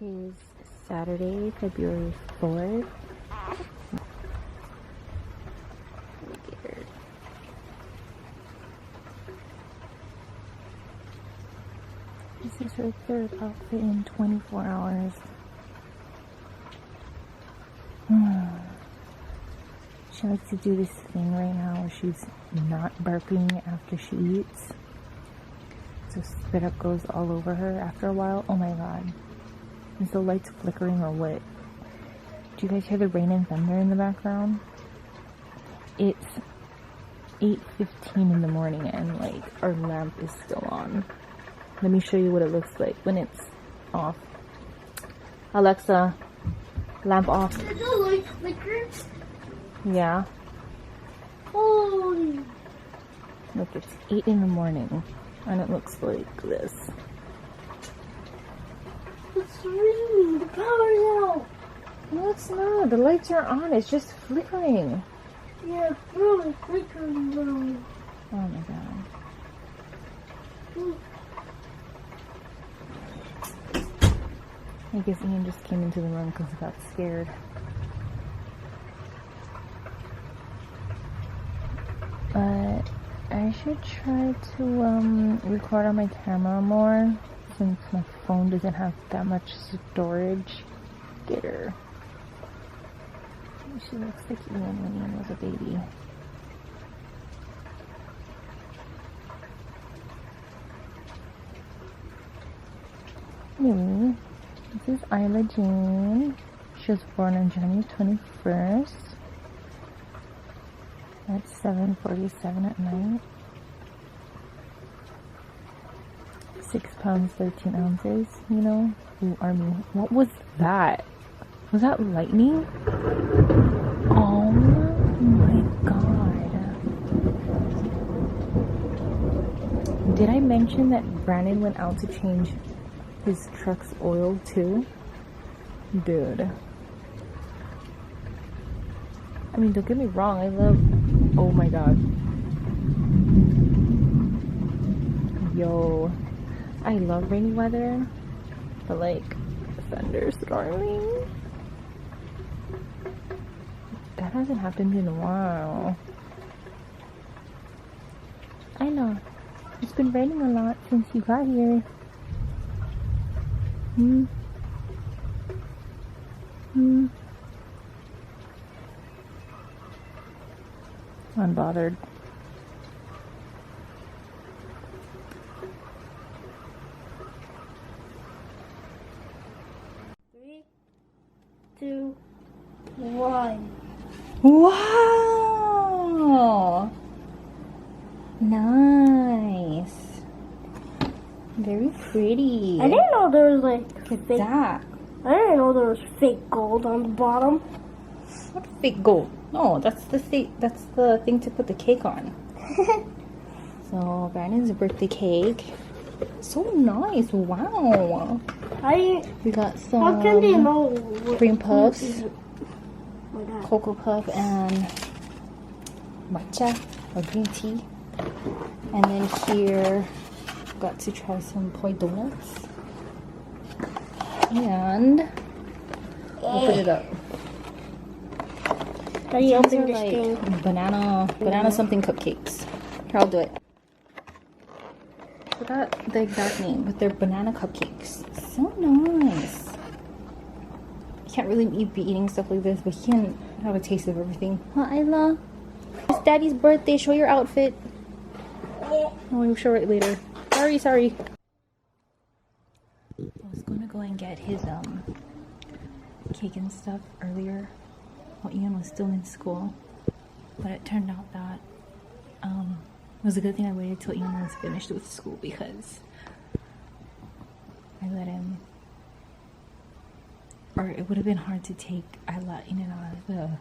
It is Saturday, February 4th. This is her third outfit in 24 hours. She likes to do this thing right now where she's not burping after she eats. So spit up goes all over her after a while. Oh my god. Is the lights flickering or what? Do you guys hear the rain and thunder in the background? It's 8:15 in the morning and like our lamp is still on. Let me show you what it looks like when it's off. Alexa, lamp off. Did the light flicker? Yeah. Holy. Look, it's 8 in the morning and it looks like this. It's raining. The power's out. No, it's not. The lights are on. It's just flickering. Yeah, it's really flickering, bro. Oh my god. I guess Ian just came into the room because he got scared. But I should try to record on my camera more since my phone doesn't have that much storage. Get her. She looks like Ian when Ian was a baby. Anyway, this is Isla Jane. She was born on January 21st at 7:47 at night. 6 pounds, 13 ounces, you know? Ooh, army. What was that? Was that lightning? Oh my god. Did I mention that Brandon went out to change his truck's oil too? Dude. I mean, don't get me wrong, I love... Oh my god. Yo. I love rainy weather, but like, thunderstorming? That hasn't happened in a while. I know. It's been raining a lot since you got here. Unbothered. Three, 2, 1. Wow! Nice. Very pretty. I didn't know there was like Look at that. I didn't know there was fake gold on the bottom. What fake gold? No, that's the thing to put the cake on. So Brandon's birthday cake. So nice. Wow. We got some How can they know cream puffs, like that? cocoa puff, and matcha or green tea. And then here got to try some poi donuts. And open it up. How do you These open are this like thing? banana something cupcakes. Here, I'll do it. I forgot the exact name, but they're banana cupcakes. So nice. You can't really be eating stuff like this, but you can have a taste of everything. Huh, Isla? It's Daddy's birthday. Show your outfit. Oh, we'll show it later. Sorry. I was going to go and get his cake and stuff earlier while Ian was still in school, but it turned out that it was a good thing I waited till Ian was finished with school because I let him, or it would have been hard to take Isla in and out of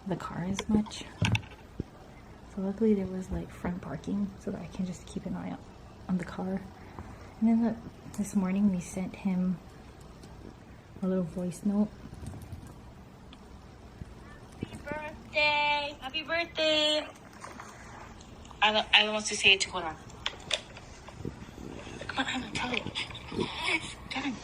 the car as much. So luckily there was like front parking so that I can just keep an eye on the car. And then this morning we sent him a little voice note. Happy birthday! Isla wants to say it to Conan. Come on, Isla, tell it. Tell him.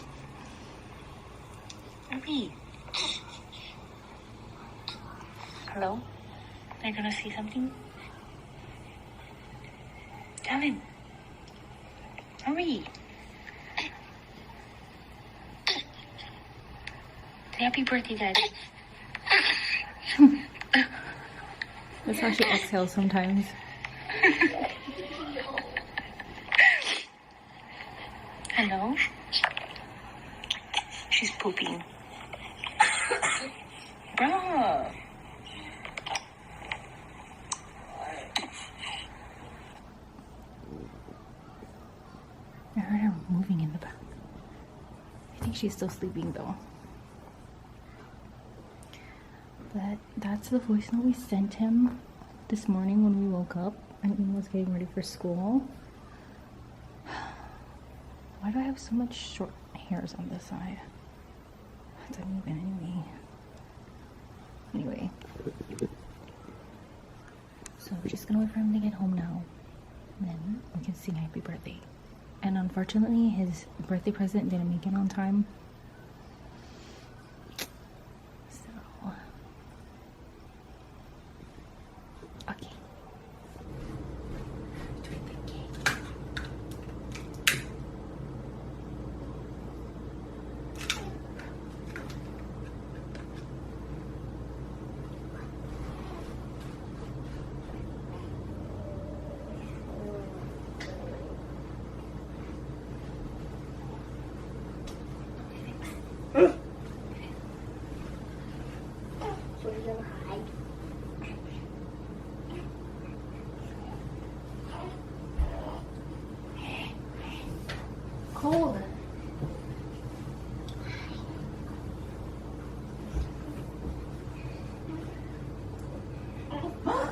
say something? Calvin. Hurry. Say happy birthday, Daddy. That's how she exhales sometimes. Hello? She's pooping. Bruh. I heard her moving in the back. I think she's still sleeping though. But that's the voice note we sent him this morning when we woke up and Ian was getting ready for school. Why do I have so much short hairs on this side? That's uneven anyway. So we're just gonna wait for him to get home now. And then we can sing happy birthday. And unfortunately, his birthday present didn't make it on time. So, okay. Doing the cake. So we're gonna hide. Cold.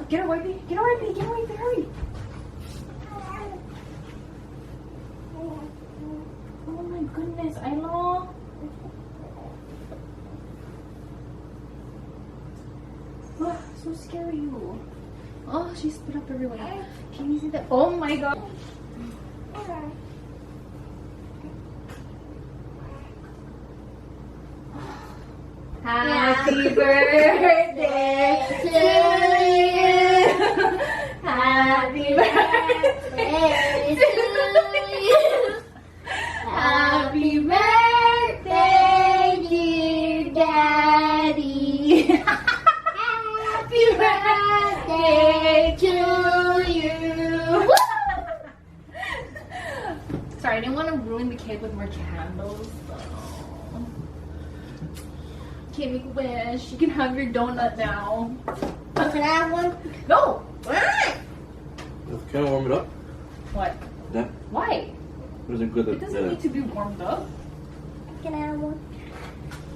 Get away, baby. Get away, baby. Get away, baby. Hurry. Oh my goodness, I know. Oh, so scary. You. Oh, she spit up everywhere. Can you see that? Oh my god. Happy birthday to you. Happy birthday to you. Happy birthday, dear Daddy. Happy birthday to you. Sorry, I didn't want to ruin the cake with more candles. Okay, make a wish. You can have your donut now. Can I have one? No! Can I warm it up? What? That Why? was a good. It doesn't need to be warmed up. Can I have one?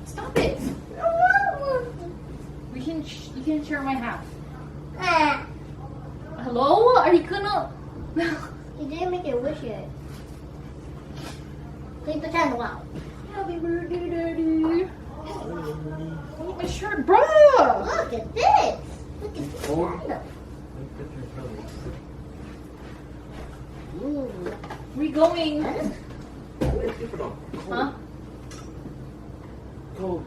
Stop it! We can. You can share my half. Ah, Hello? Are you gonna? you didn't make a wish yet. Take the candle out. Happy birthday, Daddy. Oh, my shirt, bruh! Look at this. Look at this candle. Ooh. We going? Huh? Cold.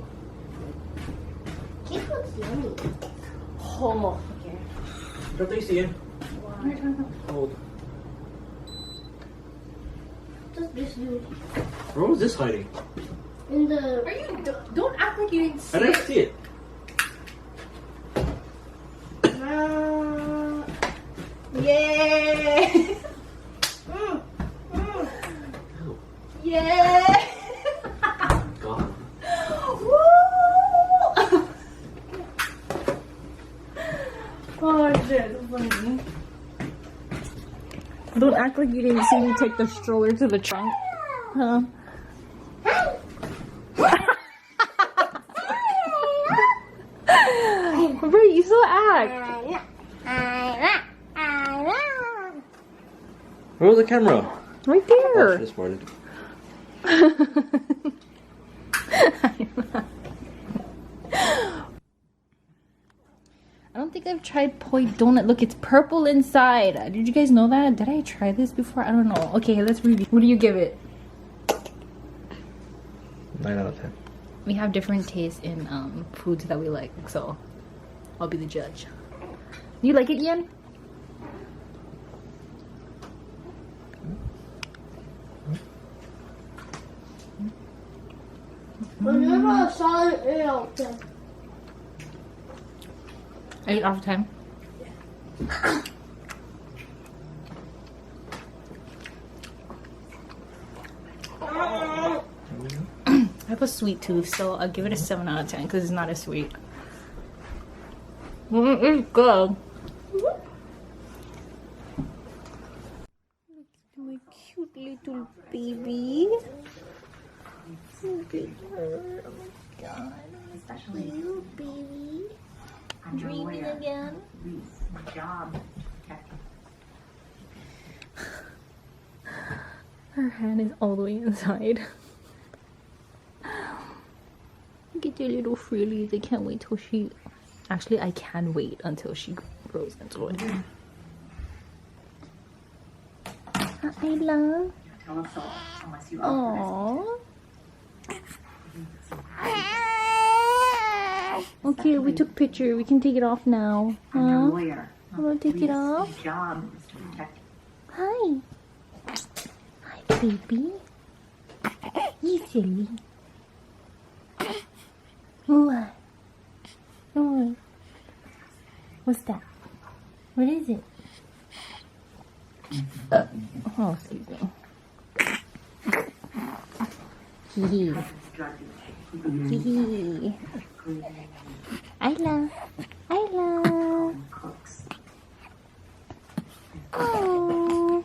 Cake looks yummy. Oh, okay. Don't they see him? Cold. Just this dude. Where was this hiding? In the. Are you? Don't act like you didn't see I didn't it. see it. Yay! Mm, mm. Yay! God. Woo! Oh shit, that's funny. Don't act like you didn't see me take the stroller to the trunk. Huh? Bro, you still act. Where was the camera? Right Oh, there. she just farted. I don't think I've tried poi donut. Look, it's purple inside. Did you guys know that? Did I try this before? I don't know. Okay, let's review. What do you give it? 9 out of 10. We have different tastes in foods that we like, so I'll be the judge. You like it, Ian? I never saw it 8 out of 10. 8 out of 10. I have a sweet tooth, so I'll give it a 7 out of 10 because it's not as sweet. It's good. My cute little baby. Look at her. Oh my god. Especially Little baby. on your Dreaming lawyer. again. My job. Protecting. Her hand is all the way inside. Look at your little frillies. I can't wait till she... Actually, I can wait until she grows into it. Hi, love. Tell us all, unless you Aww. Okay, we took picture. We can take it off now. I'm your Huh? lawyer. You wanna take it off? My job is to protect you. Hi. Hi, baby. You silly. What? What? What's that? What is it? Oh, excuse me. Hee hee. Isla. Isla. Cooks. Oh.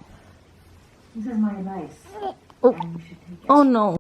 This is my advice. Oh. And you should take it. Oh no.